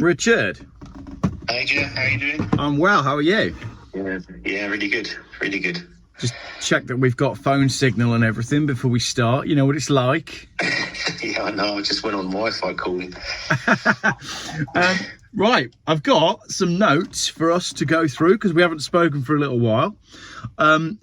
Richard. Hey Geoff, how you doing? I'm well, how are you? Yeah, really good, really good. Just check that we've got phone signal and everything before we start. You know what it's like. Yeah, I know, I just went on Wi-Fi calling. Right, I've got some notes for us to go through because we haven't spoken for a little while.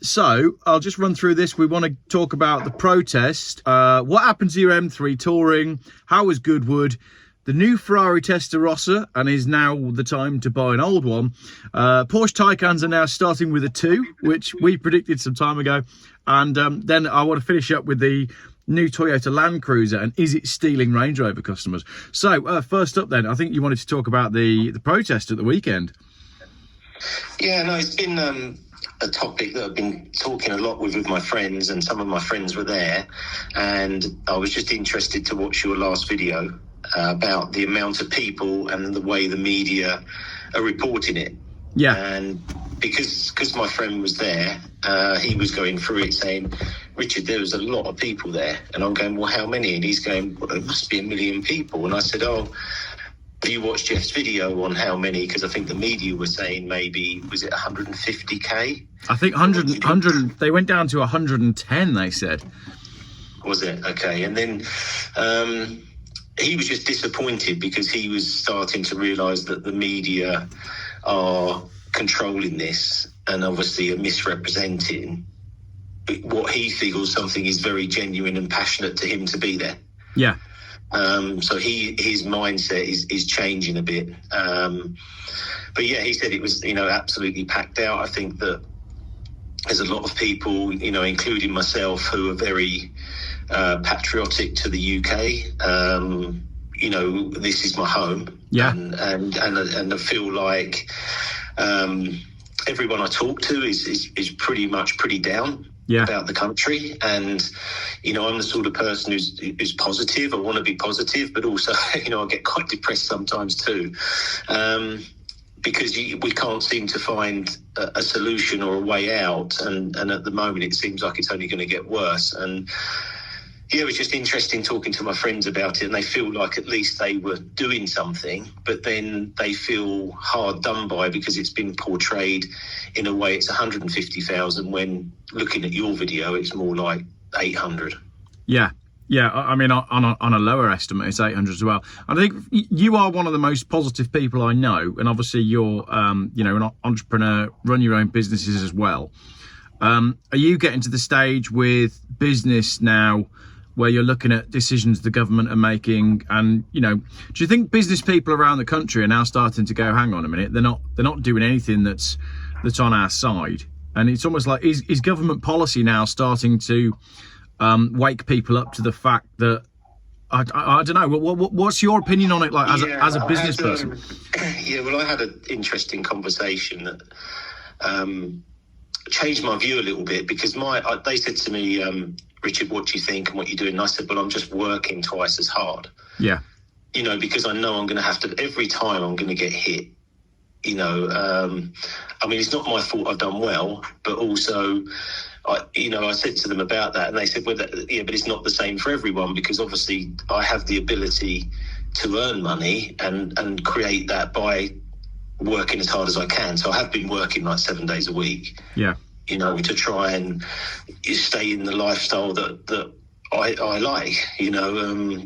So I'll just run through this. We want to talk about the protest, what happened to your M3 touring, how was Goodwood, the new Ferrari Testarossa, and is now the time to buy an old one. Porsche Taycans are now starting with a 2, which we predicted some time ago. And then I want to finish up with the new Toyota Land Cruiser, and is it stealing Range Rover customers? So first up then, I think you wanted to talk about the protest at the weekend. Yeah, no, it's been a topic that I've been talking a lot with my friends, and some of my friends were there, and I was just interested to watch your last video about the amount of people and the way the media are reporting it. Yeah. And because my friend was there, he was going through it saying, Richard, there was a lot of people there. And I'm going, well, how many? And he's going, well, it must be 1 million people. And I said, oh, have you watched Geoff's video on how many? Because I think the media was saying maybe, was it 150K? I think 100, they went down to 110, they said. Was it? Okay. And then he was just disappointed because he was starting to realise that the media are controlling this and obviously are misrepresenting what he feels something is very genuine and passionate to him to be there. Yeah. So his mindset is changing a bit. But yeah, he said it was, absolutely packed out. I think that there's a lot of people, including myself, who are very patriotic to the UK. This is my home. Yeah. And I feel like everyone I talk to is pretty down. Yeah. About the country, and I'm the sort of person who's positive. I want to be positive, but also I get quite depressed sometimes too, because we can't seem to find a solution or a way out, and at the moment it seems like it's only going to get worse. And yeah, it was just interesting talking to my friends about it, and they feel like at least they were doing something, but then they feel hard done by because it's been portrayed in a way it's 150,000 when looking at your video, it's more like 800. Yeah. Yeah, I mean, on a lower estimate, it's 800 as well. I think you are one of the most positive people I know, and obviously you're, an entrepreneur, run your own businesses as well. Are you getting to the stage with business now where you're looking at decisions the government are making, and do you think business people around the country are now starting to go, hang on a minute, they're not doing anything that's on our side? And it's almost like is government policy now starting to wake people up to the fact that I don't know, what's your opinion on it, like as a business person? Yeah, well, I had an interesting conversation that changed my view a little bit, because they said to me, Richard, what do you think and what you're doing? And I said, well, I'm just working twice as hard. Yeah. Because I know I'm going to have to, every time I'm going to get hit. It's not my fault I've done well, but also, I said to them about that, and they said, well, but it's not the same for everyone, because obviously I have the ability to earn money and create that by working as hard as I can. So I have been working like 7 days a week. Yeah. To try and stay in the lifestyle that I like,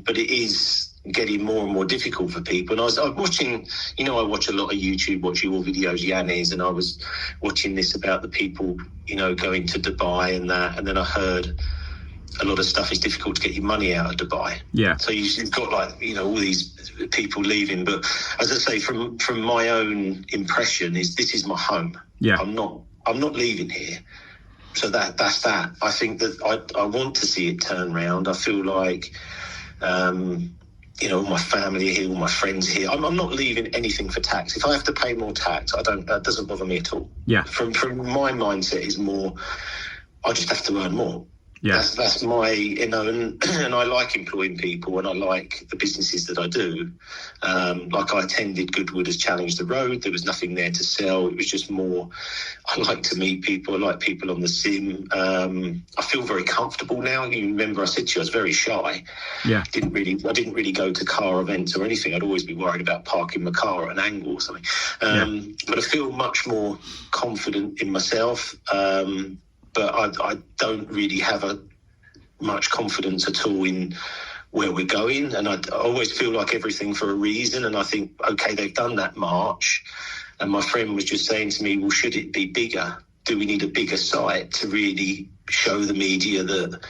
but it is getting more and more difficult for people. And I was watching, I watch a lot of YouTube, watch your videos, Yanni's, and I was watching this about the people, going to Dubai and that, and then I heard a lot of stuff is difficult to get your money out of Dubai. Yeah. So you've got all these people leaving, but as I say, from my own impression this is my home. Yeah. I'm not leaving here. So that's that. I think that I want to see it turn around. I feel like, all my family are here, all my friends are here. I'm not leaving anything for tax. If I have to pay more tax, that doesn't bother me at all. Yeah. From my mindset is more, I just have to earn more. Yeah. That's my, and I like employing people, and I like the businesses that I do. Like I attended Goodwood as Challenge the Road. There was nothing there to sell. It was just more, I like to meet people. I like people on the sim. I feel very comfortable now. You remember I said to you I was very shy. Yeah. I didn't really go to car events or anything. I'd always be worried about parking my car at an angle or something. But I feel much more confident in myself. But I don't really have much confidence at all in where we're going. And I always feel like everything for a reason. And I think, okay, they've done that march. And my friend was just saying to me, well, should it be bigger? Do we need a bigger site to really show the media that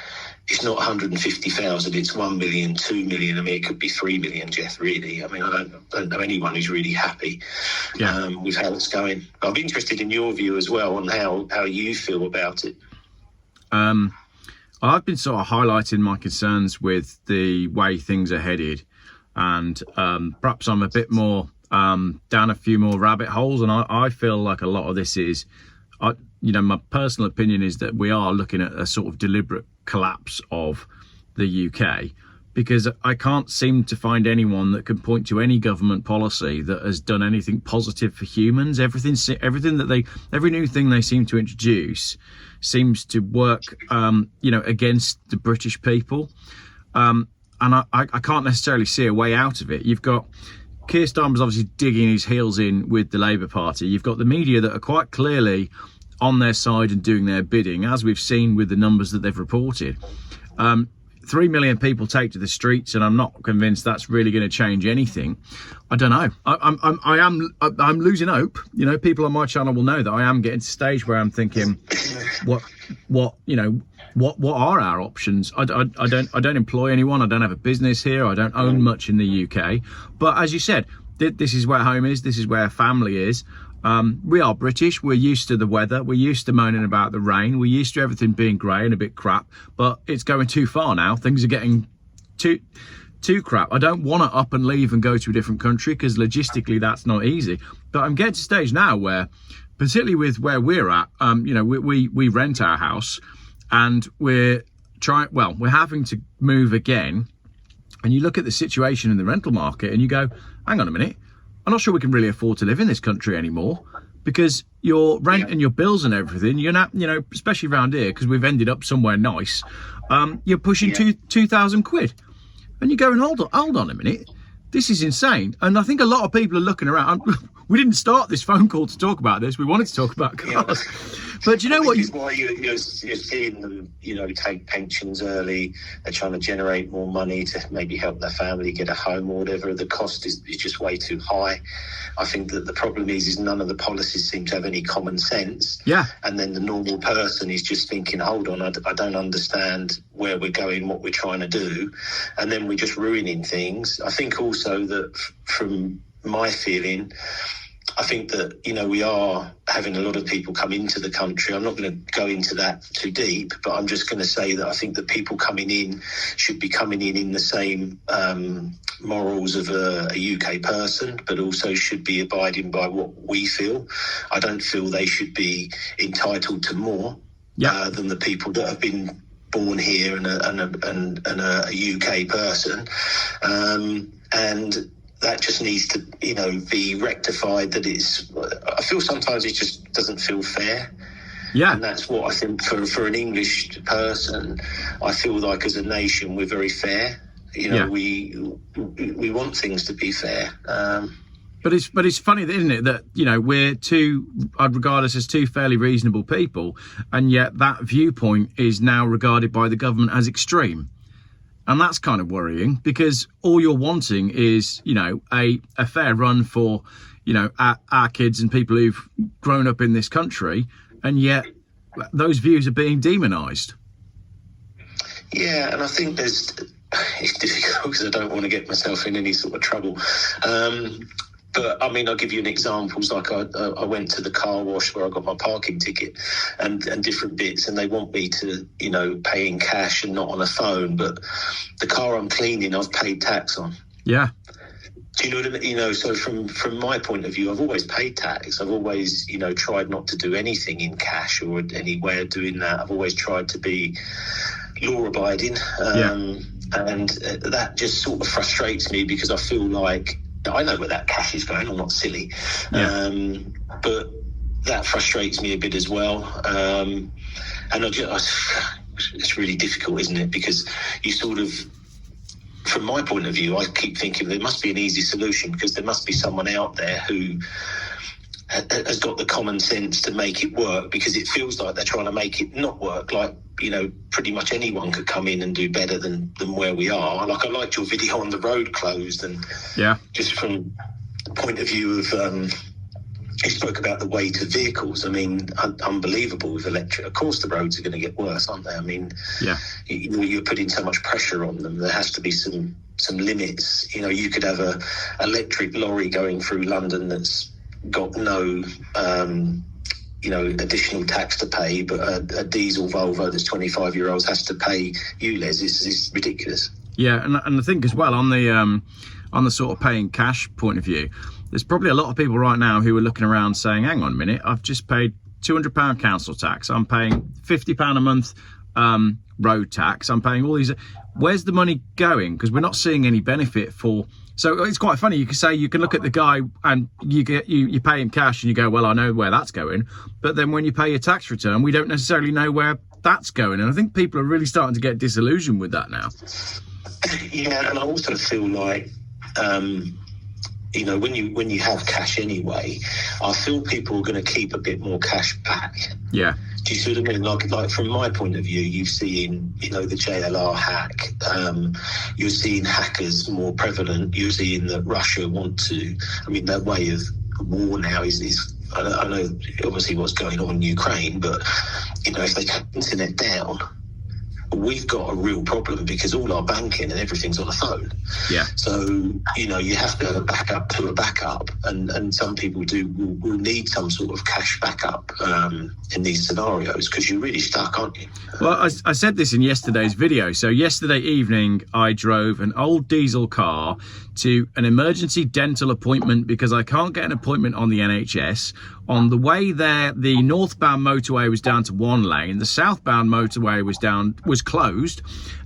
it's not 150,000, it's 1 million, 2 million. I mean, it could be 3 million, Geoff, really. I mean, I don't know anyone who's really happy with how it's going. I'm interested in your view as well on how you feel about it. I've been sort of highlighting my concerns with the way things are headed, and perhaps I'm a bit more down a few more rabbit holes, and I feel like a lot of this is, my personal opinion is that we are looking at a sort of deliberate collapse of the UK, because I can't seem to find anyone that can point to any government policy that has done anything positive for humans. Every new thing they seem to introduce seems to work, against the British people. And I can't necessarily see a way out of it. You've got Keir Starmer's obviously digging his heels in with the Labour Party. You've got the media that are quite clearly on their side and doing their bidding, as we've seen with the numbers that they've reported. 3 million people take to the streets, and I'm not convinced that's really going to change anything. I don't know. I'm losing hope. People on my channel will know that I am getting to a stage where I'm thinking, what are our options? I don't employ anyone. I don't have a business here. I don't own much in the UK. But as you said, this is where home is. This is where family is. We are British. We're used to the weather. We're used to moaning about the rain. We're used to everything being grey and a bit crap, but it's going too far now. Things are getting too crap. I don't want to up and leave and go to a different country, because logistically that's not easy. But I'm getting to a stage now where, particularly with where we're at, we rent our house, and we're having to move again. And you look at the situation in the rental market and you go, hang on a minute, I'm not sure we can really afford to live in this country anymore, because your rent and your bills and everything, you're not, especially around here, because we've ended up somewhere nice, you're pushing 2,000 quid. And you're going, hold on a minute, this is insane. And I think a lot of people are looking around. We didn't start this phone call to talk about this. We wanted to talk about cars. But you know what? This is why you're seeing them, take pensions early. They're trying to generate more money to maybe help their family get a home or whatever. The cost is just way too high. I think that the problem is none of the policies seem to have any common sense. Yeah. And then the normal person is just thinking, hold on, I don't understand where we're going, what we're trying to do. And then we're just ruining things. I think also that from my feeling, I think that, we are having a lot of people come into the country. I'm not going to go into that too deep, but I'm just going to say that I think that people coming in should be coming in the same morals of a UK person, but also should be abiding by what we feel. I don't feel they should be entitled to more than the people that have been born here and a UK person. And that just needs to, be rectified. I feel sometimes it just doesn't feel fair. Yeah. And that's what I think for an English person, I feel like as a nation, we're very fair. We want things to be fair. But it's funny, isn't it, that, I'd regard us as two fairly reasonable people, and yet that viewpoint is now regarded by the government as extreme. And that's kind of worrying, because all you're wanting is, a fair run for, our kids and people who've grown up in this country, and yet those views are being demonised. Yeah, and I think it's difficult because I don't want to get myself in any sort of trouble. But, I'll give you an example. Like I went to the car wash where I got my parking ticket and different bits, and they want me to, pay in cash and not on a phone. But the car I'm cleaning, I've paid tax on. Yeah. Do you know what I mean? So from my point of view, I've always paid tax. I've always, tried not to do anything in cash or any way of doing that. I've always tried to be law-abiding, and that just sort of frustrates me because I feel like I know where that cash is going. I'm not silly, but that frustrates me a bit as well. And it's really difficult, isn't it? Because you sort of, from my point of view, I keep thinking there must be an easy solution, because there must be someone out there who has got the common sense to make it work, because it feels like they're trying to make it not work. Like, pretty much anyone could come in and do better than where we are. Like, I liked your video on the road closed, and just from the point of view of, you spoke about the weight of vehicles. I mean, unbelievable with electric. Of course, the roads are going to get worse, aren't they? I mean, you're putting so much pressure on them. There has to be some limits. You could have a electric lorry going through London that's got no additional tax to pay, but a diesel Volvo that's 25-year-olds has to pay ULEZ. It's ridiculous. Yeah, and I think as well on the sort of paying cash point of view, there's probably a lot of people right now who are looking around saying, hang on a minute, I've just paid £200 council tax, I'm paying £50 a month road tax, I'm paying all these. Where's the money going? Because we're not seeing any benefit for. So it's quite funny. You can say, you can look at the guy and you pay him cash and you go, well, I know where that's going. But then when you pay your tax return, we don't necessarily know where that's going. And I think people are really starting to get disillusioned with that now. Yeah, and I also feel like, when you have cash anyway, I feel people are going to keep a bit more cash back. Yeah. Do you see what I mean? Like from my point of view, you've seen, the JLR hack. You're seeing hackers more prevalent. You're seeing that Russia want to. I mean, their way of war now is I know obviously what's going on in Ukraine, but if they cut the internet down, we've got a real problem, because all our banking and everything's on the phone. Yeah. So, you have to have a backup to a backup, and some people will need some sort of cash backup in these scenarios, because you're really stuck, aren't you? Well, I said this in yesterday's video. So yesterday evening, I drove an old diesel car to an emergency dental appointment because I can't get an appointment on the NHS. On the way there, the northbound motorway was down to one lane. The southbound motorway was closed.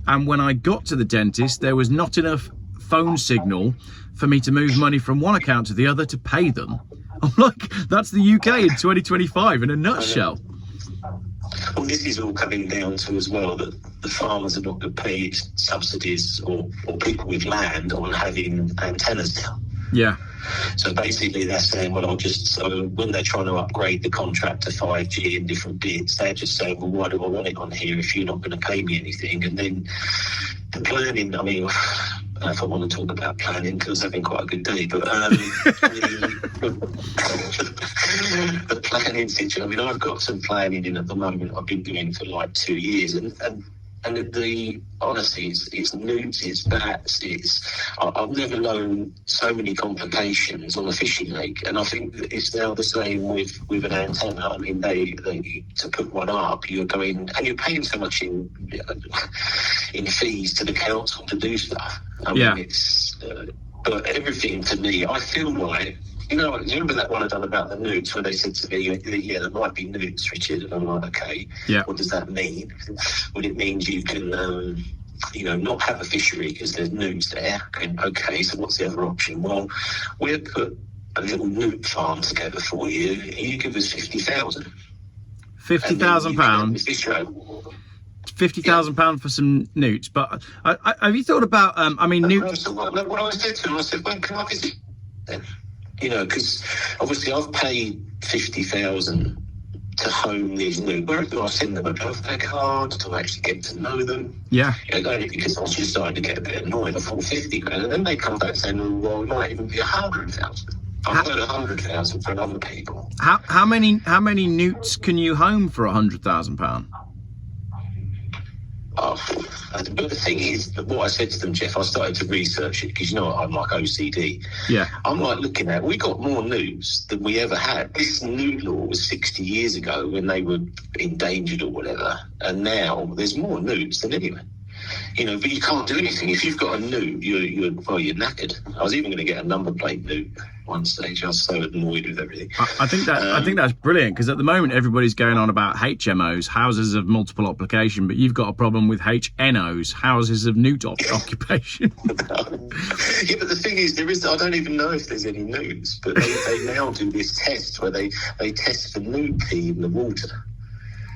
And when I got to the dentist, there was not enough phone signal for me to move money from one account to the other to pay them. I'm like, that's the UK in 2025 in a nutshell. Well, this is all coming down to as well that the farmers are not going to pay subsidies or people with land on having antennas now. Yeah. So basically they're saying, well, so when they're trying to upgrade the contract to 5G in different bits, they're just saying, well, why do I want it on here if you're not going to pay me anything? And then the planning, I mean, I don't know if I want to talk about planning because I was having quite a good day, but the planning situation, I mean, I've got some planning in at the moment I've been doing for like 2 years, and honestly, it's NEWTS, it's BATs, I've never known so many complications on a fishing lake, and I think it's now the same with an antenna. I mean, they to put one up, you're going and you're paying so much in fees to the council to do stuff. I mean, it's but everything to me, I feel like. Do you remember that one I done about the NEWTS where they said to me, there might be NEWTS, Richard? And I'm like, okay, what does that mean? Well, it means you can, not have a fishery because there's NEWTS there. Okay, so what's the other option? Well, we'll put a little newt farm together for you. You give us £50,000. £50,000? £50,000 for some newts. But have you thought about, newts? What I said to him, I said, when can I visit then? Because obviously I've paid £50,000 to home these newts. Where do I send them a birthday card? Do I actually get to know them? Yeah. Only because I was just starting to get a bit annoyed. I thought £50,000, and then they come back saying, well, it might even be £100,000. I've heard £100,000 for other people. How many newts can you home for £100,000? But the thing is, what I said to them, Geoff, I started to research it because I'm like OCD. Yeah. I'm like looking at, we got more newts than we ever had. This new law was 60 years ago when they were endangered or whatever, and now there's more newts than anyone. but you can't do anything. If you've got a Newt, you're knackered. I was even going to get a number plate Newt one stage. I was so annoyed with everything. I think that's brilliant, because at the moment everybody's going on about HMOs, houses of multiple occupation, but you've got a problem with HNOs, houses of Newt occupation. Yeah, but the thing is, I don't even know if there's any Newts, but they now do this test where they test for Newt pee in the water.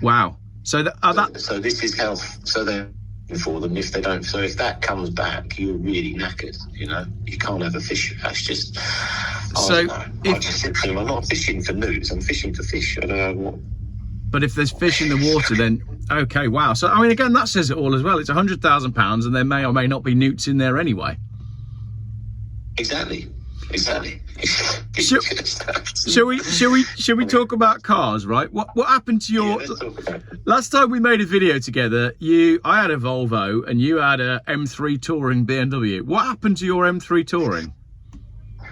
Wow. So this is how. So they're for them. If they don't, so if that comes back, you're really knackered. You can't have a fish. That's just. I just said to them, I'm not fishing for Newts. I'm fishing for fish. I don't know what. But if there's fish in the water, then okay, wow. So I mean, again, that says it all as well. It's £100,000, and there may or may not be Newts in there anyway. Exactly. Shall we talk about cars, right? What happened to your last time we made a video together? I had a Volvo and you had a M3 Touring BMW. What happened to your M3 Touring?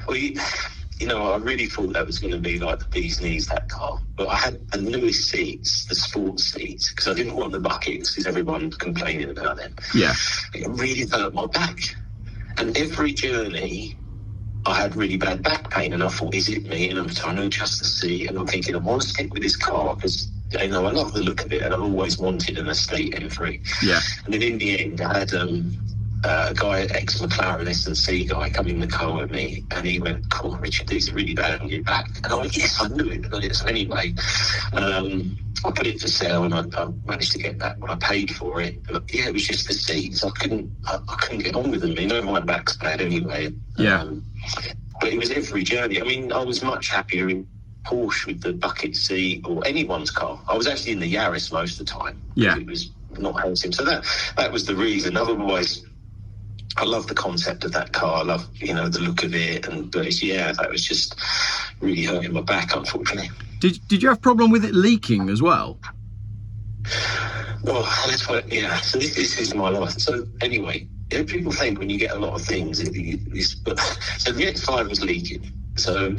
Well, I really thought that was going to be like the bee's knees, that car. But I had the newest seats, the sports seats, because I didn't want the buckets, because everyone's complaining about them. Yeah. It really hurt my back. And every journey, I had really bad back pain, and I thought, is it me? And I'm trying to adjust the seat, and I'm thinking, I want to stick with this car because I love the look of it, and I've always wanted an estate M3. Yeah. And then in the end, I had a guy, ex-McLaren S&C guy, come in the car with me, and he went, "Come on, Richard, these are really bad on your back." And I went, "Yes, I knew it." So anyway, I put it for sale, and I managed to get that when I paid for it. But yeah, it was just the seats. I couldn't get on with them. My back's bad anyway. Yeah. But it was every journey. I mean, I was much happier in Porsche with the bucket seat or anyone's car. I was actually in the Yaris most of the time. Yeah. It was not helping. So that was the reason. Otherwise, I love the concept of that car. I love, the look of it. But that was just really hurting my back, unfortunately. Did you have a problem with it leaking as well? Oh, that's what, yeah. So this is my life. So anyway, people think when you get a lot of things, so the X5 was leaking. So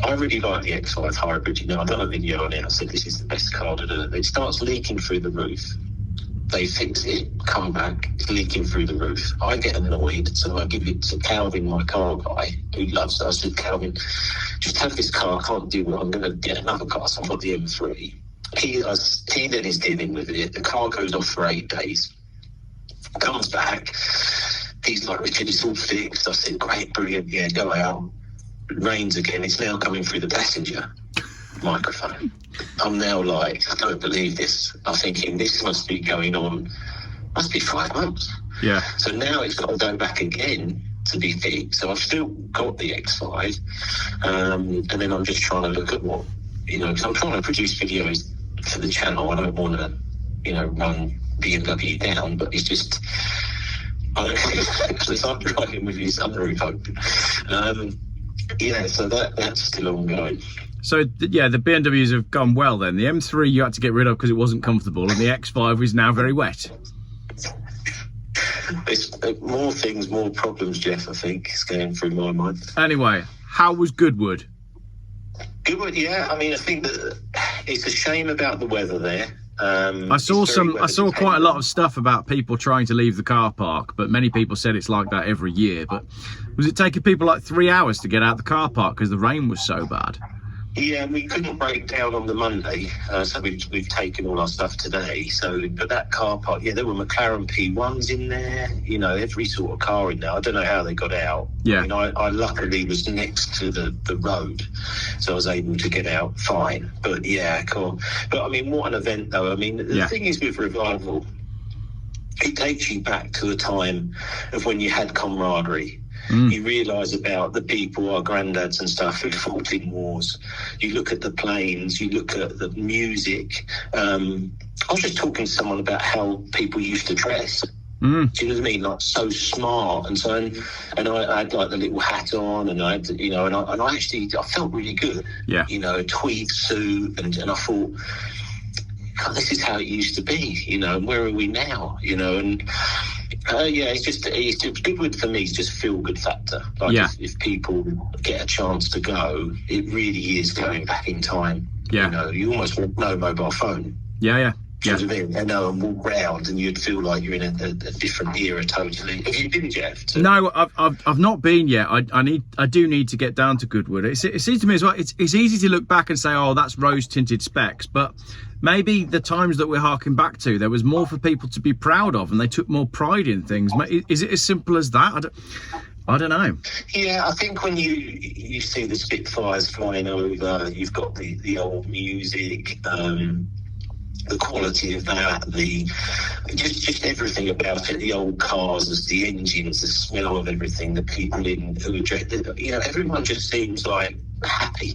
I really like the X5 hybrid. I've done a video on it. I said this is the best car to do. It starts leaking through the roof. They fix it, come back, it's leaking through the roof. I get annoyed, so I give it to Calvin, my car guy, who loves it. I said, "Calvin, just have this car. I can't deal with it. I'm going to get another car." So I've got the M3. He then is dealing with it. The car goes off for 8 days. Comes back. He's like, "Richard, it's all fixed." I said, "Great, brilliant. Yeah, go out." It rains again. It's now coming through the passenger microphone. I'm now like, I don't believe this. I'm thinking this must be going on, must be 5 months. Yeah. So now it's got to go back again to be fixed. So I've still got the X5, and then I'm just trying to look at what, because I'm trying to produce videos for the channel. I don't want to, run BMW down, but it's just, because I'm driving with your sunroof open. So that's still ongoing. So, the BMWs have gone well then. The M3 you had to get rid of because it wasn't comfortable, and the X5 is now very wet. It's more things, more problems, Geoff, I think, is going through my mind. Anyway, how was Goodwood? Goodwood, yeah. I mean, I think that it's a shame about the weather there. I saw quite a lot of stuff about people trying to leave the car park, but many people said it's like that every year. But was it taking people like 3 hours to get out the car park because the rain was so bad? Yeah, we couldn't break down on the Monday, so we've taken all our stuff today. But that car park, there were McLaren P1s in there, every sort of car in there. I don't know how they got out. Yeah. I mean, I luckily was next to the road, so I was able to get out fine. But yeah, cool. But I mean, what an event though. I mean, the thing is with Revival, it takes you back to the time of when you had camaraderie. You realise about the people, our granddads and stuff, who fought in wars. You look at the planes, you look at the music. I was just talking to someone about how people used to dress. Do you know what I mean? Like so smart, and I had like the little hat on, and I had, I felt really good. Yeah. A tweed suit, and I thought, God, this is how it used to be. And where are we now? It's just Goodwood for me is just feel good factor. Like if people get a chance to go, it really is going back in time. Yeah. You almost want no mobile phone. Yeah. Do you know what I mean? And walk round, and you'd feel like you're in a different era totally. Have you been, Geoff? No, I've not been yet. I do need to get down to Goodwood. It seems to me as well. It's easy to look back and say, oh, that's rose tinted specs, but maybe the times that we're harking back to, there was more for people to be proud of, and they took more pride in things. Is it as simple as that? I don't know. Yeah, I think when you see the Spitfires flying over, you've got the old music, the quality of that, just everything about it, the old cars, the engines, the smell of everything, the people in who are, everyone just seems like happy,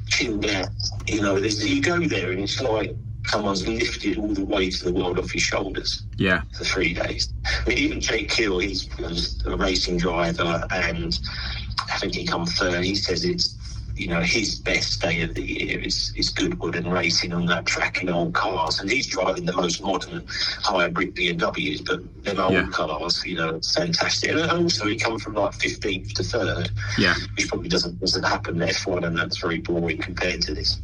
chilled out. You go there and it's like someone's lifted all the weight of the world off his shoulders. For 3 days. I mean, even Jake Hill, he's a racing driver, and I think he come third. He says it's his best day of the year is Goodwood and racing on that track in old cars. And he's driving the most modern hybrid BMWs, but them old cars, it's fantastic. And also he come from like 15th to 3rd, which probably doesn't happen in F1, and that's very boring compared to this.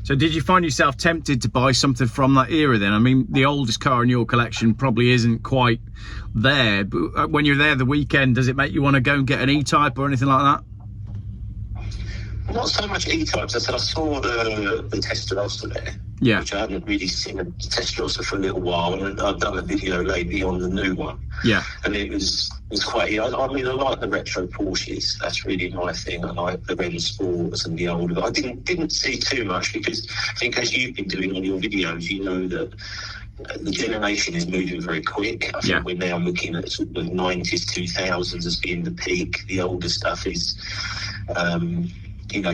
So did you find yourself tempted to buy something from that era then? I mean, the oldest car in your collection probably isn't quite there, but when you're there the weekend, does it make you want to go and get an E-Type or anything like that? Not so much E-Types. I said I saw the Testarossa there, which I hadn't really seen a Testarossa for a little while, and I've done a video lately on the new one. And it was quite. I mean, I like the retro Porsches. That's really my thing. I like the Range Sports and the older. I didn't see too much, because I think, as you've been doing on your videos, you know that the generation is moving very quick. I think we're now looking at sort of the 90s, 2000s as being the peak. The older stuff is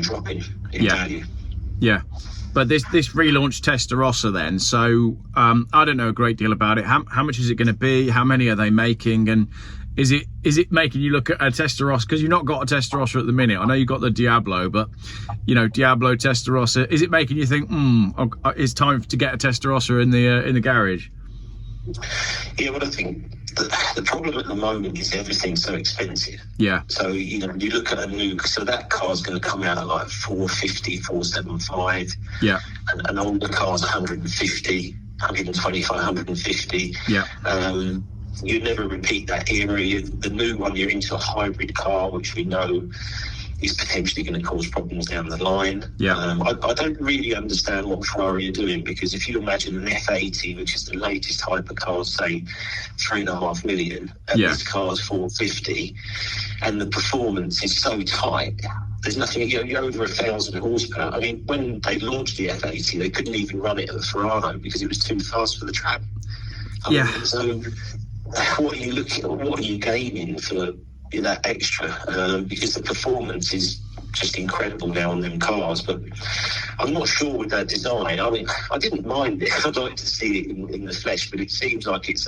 dropping in value. But this relaunched Testarossa then, so I don't know a great deal about it. How much is it going to be? How many are they making? And is it making you look at a Testarossa? Because you've not got a Testarossa at the minute. I know you've got the Diablo, but Diablo, Testarossa. Is it making you think, it's time to get a Testarossa in the garage? Yeah, well, I think the problem at the moment is everything's so expensive. So you look at a new, so that car's going to come out at like 450, 475. And an older car's 150, 125, 150. You never repeat that era. The new one, you're into a hybrid car, which we know is potentially going to cause problems down the line. I don't really understand what Ferrari are doing, because if you imagine an F80, which is the latest hypercar, say 3.5 million, and this car's 450, and the performance is so tight, there's nothing, you're over 1,000 horsepower. I mean, when they launched the F80, they couldn't even run it at the Ferrari because it was too fast for the track. So what are you looking at? What are you gaining for that extra? Because the performance is just incredible now on them cars, but I'm not sure with that design. I mean, I didn't mind it. I'd like to see it in the flesh, but it seems like it's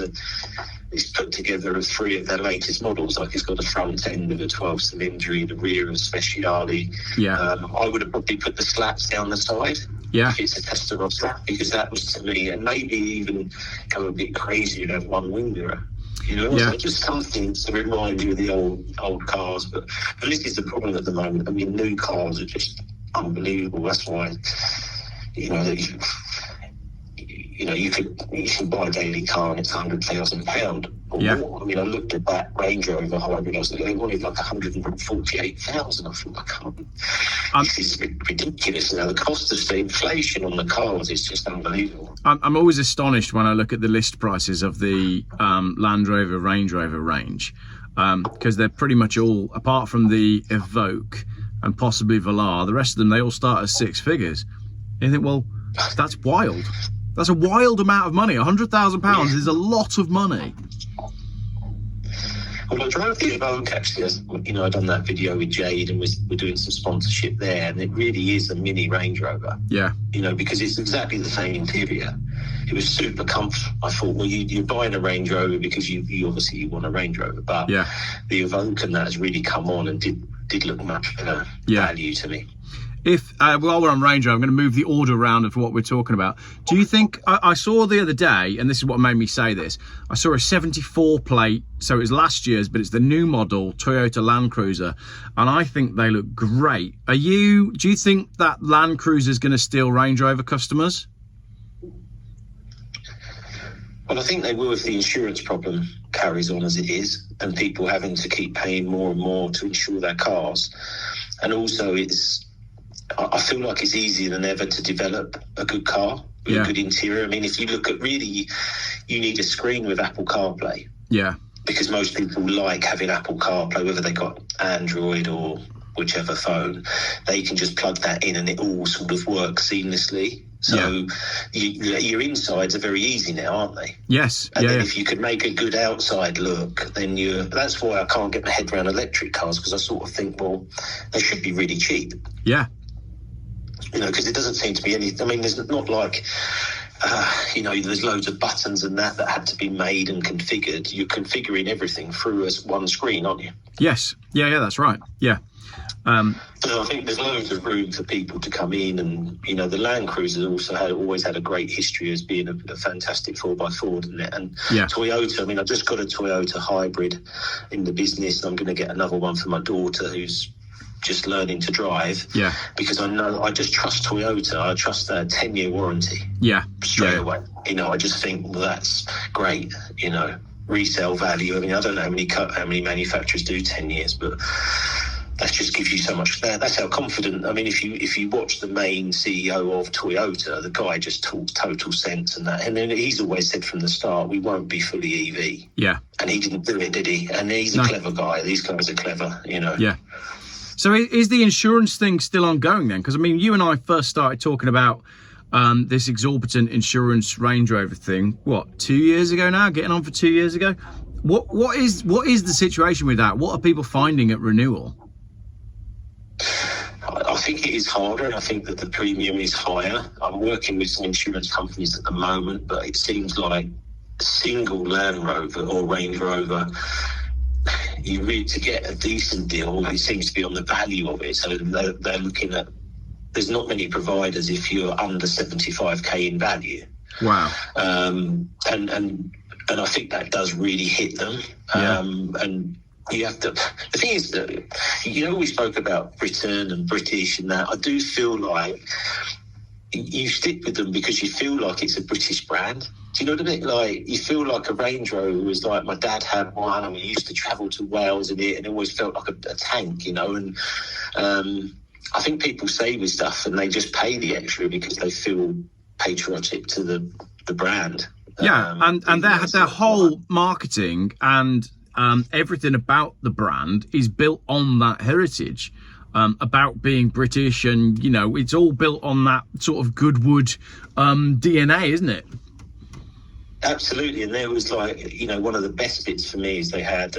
put together of 3 of their latest models. Like, it's got a front end of a 12-cylinder, the rear of Speciale. I would have probably put the slats down the side. If it's a Testarossa, because that was, to me, and maybe even go a bit crazy and have one wing mirror. So just something to remind you of the old cars. But this is the problem at the moment. I mean, new cars are just unbelievable. That's why, you can buy a daily car and it's £100,000 or more. I mean, I looked at that Range Rover hybrid. They wanted like 148,000. I thought, I can't. This is ridiculous. Now the cost of the inflation on the cars is just unbelievable. I'm always astonished when I look at the list prices of the Land Rover, Range Rover range, because they're pretty much all, apart from the Evoque and possibly Velar, the rest of them, they all start at 6 figures. And you think, well, that's wild. That's a wild amount of money. £100,000 is a lot of money. Well, I drove the Evoque, actually. I've done that video with Jade, and we're doing some sponsorship there, and it really is a mini Range Rover. Because it's exactly the same interior. It was super comfortable. I thought, well, you're buying a Range Rover because you obviously want a Range Rover, but the Evoque and that has really come on and did look much better value to me. While we're on Range Rover, I'm going to move the order around of what we're talking about. Do you think, I saw the other day, and this is what made me say this, I saw a 74 plate, so it was last year's, but it's the new model Toyota Land Cruiser, and I think they look great. Do you think that Land Cruiser is going to steal Range Rover customers? Well, I think they will if the insurance problem carries on as it is, and people having to keep paying more and more to insure their cars. And also, I feel like it's easier than ever to develop a good car with a good interior. I mean, if you look at really, you need a screen with Apple CarPlay. Yeah. Because most people like having Apple CarPlay, whether they got Android or whichever phone, they can just plug that in and it all sort of works seamlessly. So your insides are very easy now, aren't they? Yes. And then if you could make a good outside look, then that's why I can't get my head around electric cars, because I sort of think, well, they should be really cheap. Yeah. You know, because it doesn't seem to be any, I mean, there's not like, you know, there's loads of buttons and that had to be made and configured. You're configuring everything through one screen, aren't you? Yes. Yeah, that's right. Yeah. So I think there's loads of room for people to come in, and you know the Land Cruiser always had a great history as being a fantastic 4x4, didn't it? And Toyota, I mean, I just got a Toyota hybrid in the business, and I'm going to get another one for my daughter who's just learning to drive. Yeah. Because I just trust Toyota. I trust their 10-year warranty. Yeah. Straight away. You know, I just think, well, that's great. You know, resale value. I mean, I don't know how many manufacturers do 10 years, but that just gives you so much there. That's how confident. I mean, if you watch the main CEO of Toyota, the guy just talks total sense and that. And then he's always said from the start, we won't be fully EV. Yeah. And he didn't do it, did he? And he's a clever guy. These guys are clever, you know. Yeah. So is the insurance thing still ongoing then? Because I mean, you and I first started talking about this exorbitant insurance Range Rover thing. What, 2 years ago now? Getting on for 2 years ago. What is the situation with that? What are people finding at renewal? I think it is harder, and I think that the premium is higher. I'm working with some insurance companies at the moment, but it seems like a single Land Rover or Range Rover, you need to get a decent deal. It seems to be on the value of it. So they're looking at, there's not many providers if you're under 75k in value. Wow. And I think that does really hit them. And you have to, the thing is that, you know, we spoke about Britain and British and that. I do feel like you stick with them because you feel like it's a British brand. Do you know what I mean? Like, you feel like a Range Rover was like, my dad had one and we used to travel to Wales in it, and it always felt like a tank, you know. And I think people say with stuff and they just pay the extra because they feel patriotic to the brand. Yeah, and their whole marketing and everything about the brand is built on that heritage, about being British, and you know, it's all built on that sort of Goodwood DNA, isn't it? Absolutely. And there was, like, you know, one of the best bits for me is they had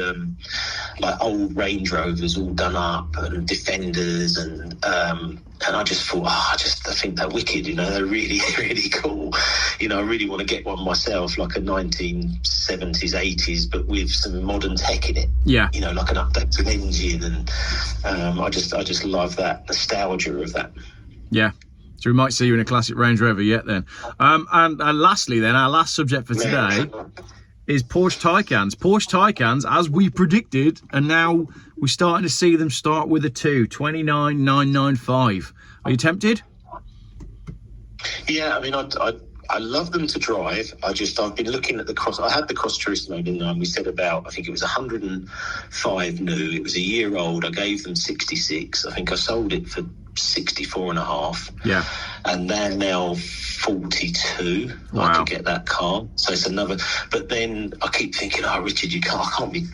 like old Range Rovers all done up and Defenders, and I just thought, I think they're wicked, you know. They're really, really cool. You know, I really want to get one myself, like a 1970s, 80s, but with some modern tech in it. Yeah. You know, like an updated engine, and I just love that nostalgia of that. Yeah. So we might see you in a classic Range Rover yet then. And lastly then, our last subject for today is Porsche Taycans. Porsche Taycans, as we predicted, and now we're starting to see them start with a 29,995. Are you tempted? Yeah, I mean, I love them to drive. I've been looking at the Cross. I had the Cross Turismo, didn't I? And we said about, I think it was 105 new. It was a year old. I gave them 66. I think I sold it for 64.5. Yeah. And they're now 42. Wow. I could get that car. So it's another. But then I keep thinking, Richard, I just can't be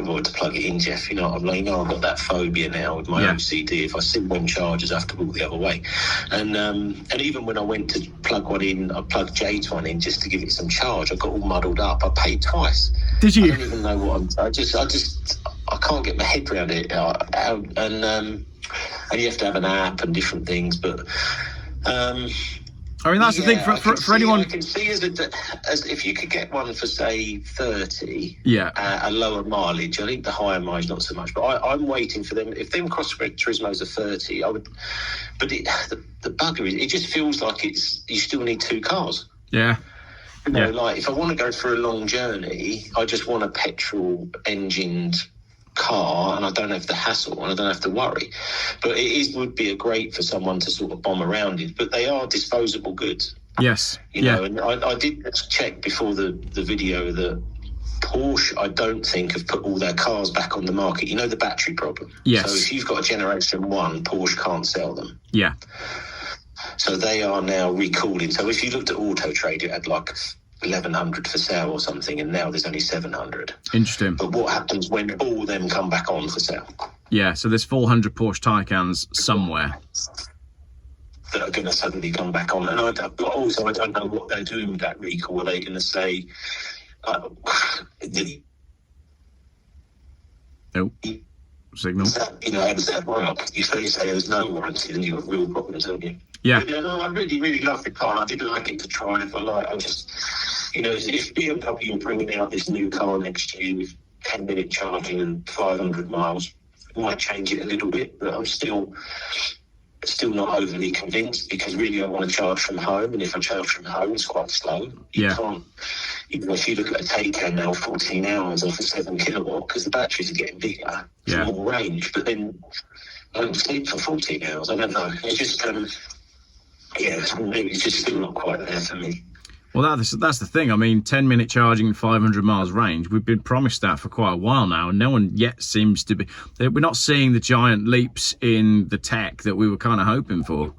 bothered to plug it in, Geoff. You know what I mean? I've got that phobia now with my OCD. If I see one charges, I have to walk the other way. And even when I went to plug one in, I plugged Jade's one in just to give it some charge. I got all muddled up. I paid twice. Did you? I don't even know what I can't get my head around it. And you have to have an app and different things, but I mean, that's the thing for anyone. I can see as if you could get one for say 30, a lower mileage. I think the higher mileage not so much, but I'm waiting for them. If them Cross Turismos are 30, I would. But the bugger is, it just feels like you still need two cars. Yeah. You know, like if I want to go for a long journey, I just want a petrol engined car, and I don't have the hassle and I don't have to worry. But would be a great for someone to sort of bomb around in. But they are disposable goods. Yes. You know, and I did check before the video that Porsche, I don't think, have put all their cars back on the market. You know, the battery problem. Yes. So if you've got a Generation 1, Porsche can't sell them. Yeah. So they are now recalling. So if you looked at Auto Trade, it had like 1,100 for sale or something, and now there's only 700. Interesting. But what happens when all of them come back on for sale? Yeah, so there's 400 Porsche Taycans somewhere that are going to suddenly come back on. And I don't know what they're doing with that recall. Are they going to say... Nope. Signal. You know, how does that work? You say there's no warranty, then you've got real problems, haven't you? Yeah. But, I really, really love the car. I did like it to drive. I just, you know, if BMW are bringing out this new car next year with 10-minute charging and 500 miles, I might change it a little bit, but I'm still not overly convinced, because really I want to charge from home, and if I charge from home, it's quite slow. You can't. Even if you look at a Taycan now, 14 hours off a 7 kilowatt, because the batteries are getting bigger, more range, but then I don't sleep for 14 hours. I don't know. It's just, maybe it's just still not quite there for me. Well, that's the thing. I mean, 10-minute charging and 500 miles range, we've been promised that for quite a while now, and no one yet seems to be... We're not seeing the giant leaps in the tech that we were kind of hoping for.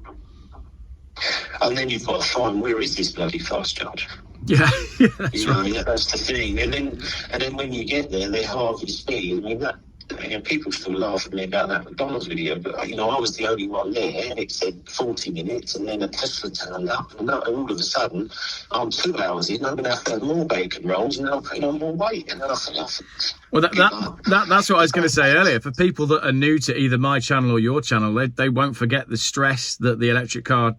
And then you've got to find, where is this bloody fast charge? Yeah, that's right. Yeah, that's the thing. And then when you get there, they're half your speed. I mean, people still laugh at me about that McDonald's video, but, you know, I was the only one there, and it said 40 minutes, and then a Tesla turned up, and all of a sudden, I'm 2 hours in, I'm going to have more bacon rolls, and then I'm putting on more weight, and then I thought... Well, that's what I was going to say earlier. For people that are new to either my channel or your channel, they won't forget the stress that the electric car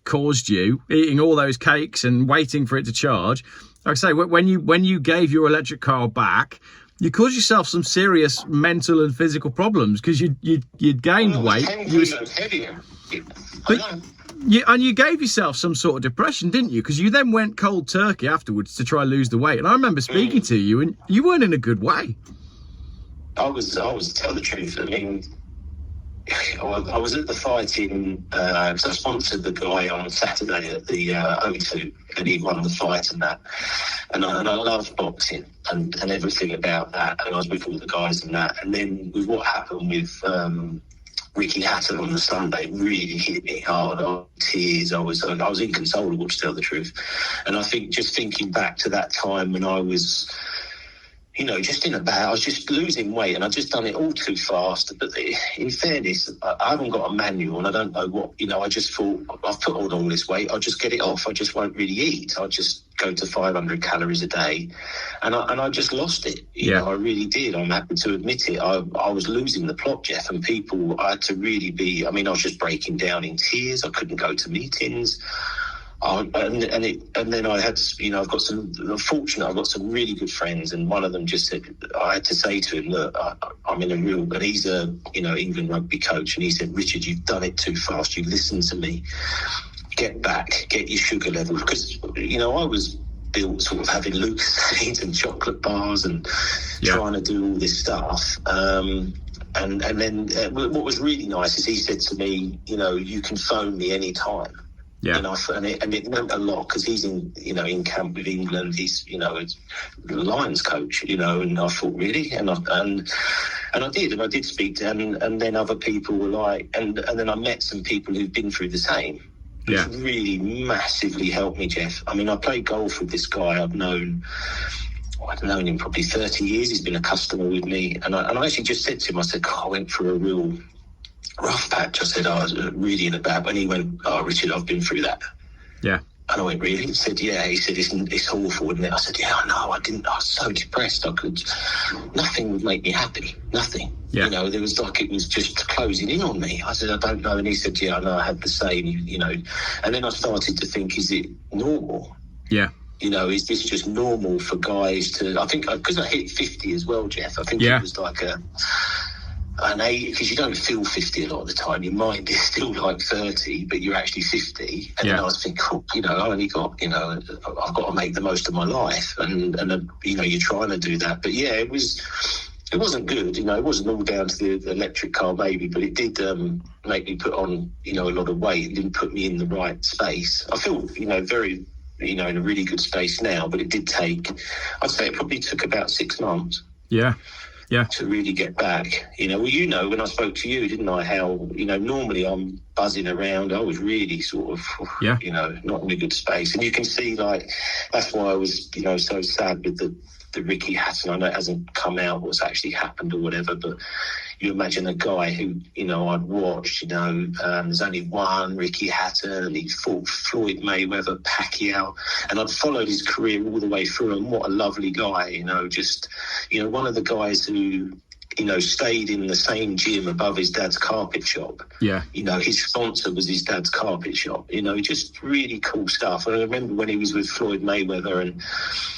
caused you, eating all those cakes and waiting for it to charge. Like I say, when you gave your electric car back, you caused yourself some serious mental and physical problems, because you'd gained weight. Heavier. And you gave yourself some sort of depression, didn't you? Because you then went cold turkey afterwards to try and lose the weight. And I remember speaking to you, and you weren't in a good way. I was to tell the truth. I mean, I was at the fighting, so I sponsored the guy on Saturday at the O2, and he won the fight and that. And I love boxing and everything about that. And I was with all the guys and that. And then with what happened with Ricky Hatton on the Sunday, really hit me hard. Tears. I was inconsolable, to tell the truth. And I think, just thinking back to that time when I was, you know, I was just losing weight, and I'd just done it all too fast. But in fairness, I haven't got a manual, and I don't know what, you know, I just thought, I've put on all this weight, I'll just get it off. I just won't really eat. I'll just go to 500 calories a day. And I just lost it. You know, I really did. I'm happy to admit it. I was losing the plot, Geoff, and I had to really be, I mean, I was just breaking down in tears. I couldn't go to meetings. And then I had, you know, I'm fortunate, I've got some really good friends, and one of them just said, I had to say to him, look, I'm in a real, but he's a, you know, England rugby coach, and he said, Richard, you've done it too fast, you listen to me, get back, get your sugar levels, because, you know, I was built sort of having Lucasades and chocolate bars and trying to do all this stuff. And then what was really nice is he said to me, you know, you can phone me anytime. Yeah. And it meant a lot, because he's in camp with England. He's, you know, the Lions coach, you know, and I thought, really? And I did speak to him, and then other people were like, and then I met some people who've been through the same. It's really massively helped me, Geoff. I mean, I played golf with this guy I've known him probably 30 years. He's been a customer with me. And I actually just said to him, I said, I went through a real rough patch. I said, I was really in a bad, and he went, oh, Richard, I've been through that. Yeah. And I went, really? He said, yeah. He said, it's awful, isn't it? I said, yeah, I know. I was so depressed. Nothing would make me happy. Nothing. Yeah. You know, there was like, it was just closing in on me. I said, I don't know. And he said, yeah, I know, I had the same, you know. And then I started to think, is it normal? Yeah. You know, is this just normal for guys to, I think, because I hit 50 as well, Geoff, I think it was like an age, because you don't feel 50 a lot of the time. Your mind is still like 30, but you're actually 50. And then I was thinking, oh, you know, I only got, you know, I've got to make the most of my life. And you know, you're trying to do that. But yeah, it was it wasn't good, it wasn't all down to the electric car maybe, but it did make me put on, a lot of weight. It didn't put me in the right space. I feel, very, in a really good space now, but it did take, I'd say it probably took about 6 months. Yeah. To really get back. Well, when I spoke to you, didn't I, how, normally I'm buzzing around. I was really sort of, not in a good space. And you can see, like, that's why I was, so sad with the Ricky Hatton. I know it hasn't come out what's actually happened or whatever, but you imagine a guy who, I'd watched, there's only one Ricky Hatton, and he fought Floyd Mayweather, Pacquiao, and I'd followed his career all the way through, and what a lovely guy, just, one of the guys who, stayed in the same gym above his dad's carpet shop. Yeah. His sponsor was his dad's carpet shop. Just really cool stuff. And I remember when he was with Floyd Mayweather, and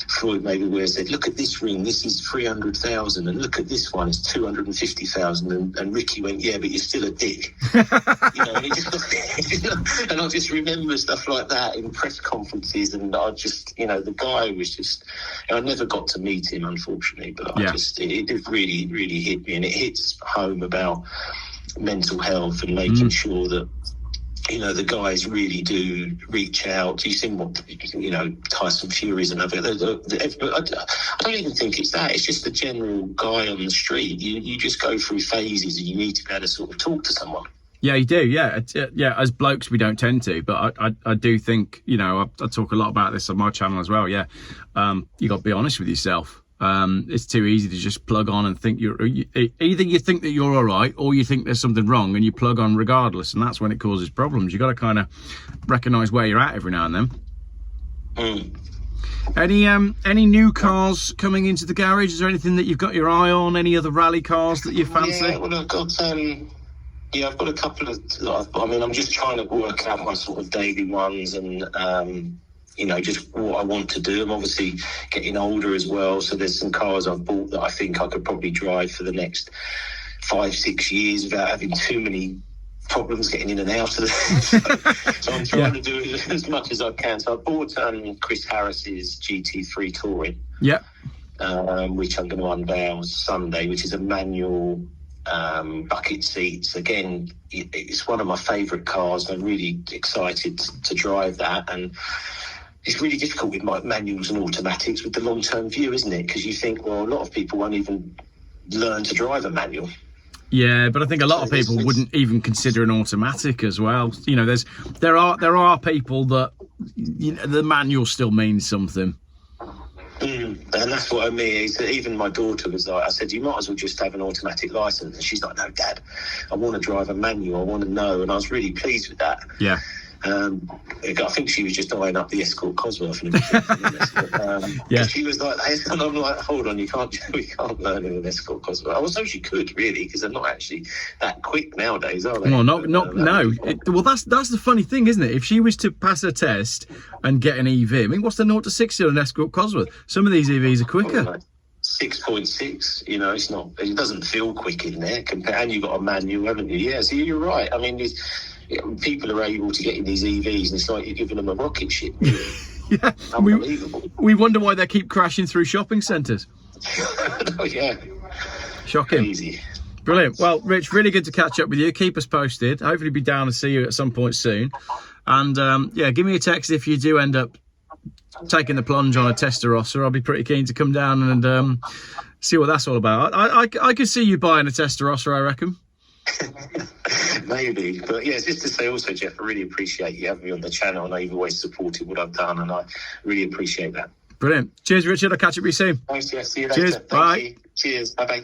Floyd Mayweather said, "Look at this ring. This is 300,000, and look at this one. It's 250,000." And Ricky went, "Yeah, but you're still a dick." And he just, and I just remember stuff like that in press conferences, and I just, the guy was just. I never got to meet him, unfortunately, but it did really, really hit me, and it hits home about mental health and making sure that the guys really do reach out. You see what Tyson Fury's and other. I don't even think it's that. It's just the general guy on the street. You just go through phases, and you need to be able to sort of talk to someone. Yeah, you do. Yeah. As blokes, we don't tend to, but I do think, I talk a lot about this on my channel as well. Yeah. You got to be honest with yourself. It's too easy to just plug on and think either you think that you're all right, or you think there's something wrong, and you plug on regardless. And that's when it causes problems. You got to kind of recognize where you're at every now and then. Any new cars coming into the garage? Is there anything that you've got your eye on? Any other rally cars that you fancy? Yeah, well, I've got I've got a couple of. I'm just trying to work out my sort of daily ones, and just what I want to do. I'm obviously getting older as well, so there's some cars I've bought that I think I could probably drive for the next 5-6 years without having too many problems getting in and out of it. So I'm trying to do it as much as I can. So I bought Chris Harris's GT3 Touring, which I'm going to unveil Sunday, which is a manual bucket seats. Again, it's one of my favourite cars. I'm really excited to drive that, and it's really difficult with my manuals and automatics with the long-term view, isn't it? Because you think, well, a lot of people won't even learn to drive a manual. Yeah, but I think a lot of people wouldn't even consider an automatic as well. There are people that the manual still means something. And that's what I mean. Even my daughter was like, I said, you might as well just have an automatic license. And she's like, no, Dad, I want to drive a manual. I want to know. And I was really pleased with that. Yeah. I think she was just eyeing up the Escort Cosworth. Yeah. She was like, and I'm like, hold on, we can't learn in an Escort Cosworth. I was so she could really, because they're not actually that quick nowadays, are they? Well, no. Well, that's the funny thing, isn't it? If she was to pass a test and get an EV, I mean, what's the 0 to 60 on an Escort Cosworth? Some of these EVs are quicker. 6.6, it's not. It doesn't feel quick in there. And you've got a manual, haven't you? Yeah. So you're right. I mean, people are able to get in these EVs, and it's like you're giving them a rocket ship. Really. Yeah, unbelievable. We wonder why they keep crashing through shopping centres. Oh, yeah. Shocking. Crazy. Brilliant. Well, Rich, really good to catch up with you. Keep us posted. Hopefully be down to see you at some point soon. And give me a text if you do end up taking the plunge on a Testarossa. I'll be pretty keen to come down and see what that's all about. I could see you buying a Testarossa, I reckon. Maybe, but yeah, just to say also, Geoff, I really appreciate you having me on the channel. I know you've always supported what I've done, and I really appreciate that. Brilliant. Cheers, Richard. I'll catch up with you soon. Thanks, Geoff. See you later. Cheers. Thank Bye. you. Cheers. Bye-bye.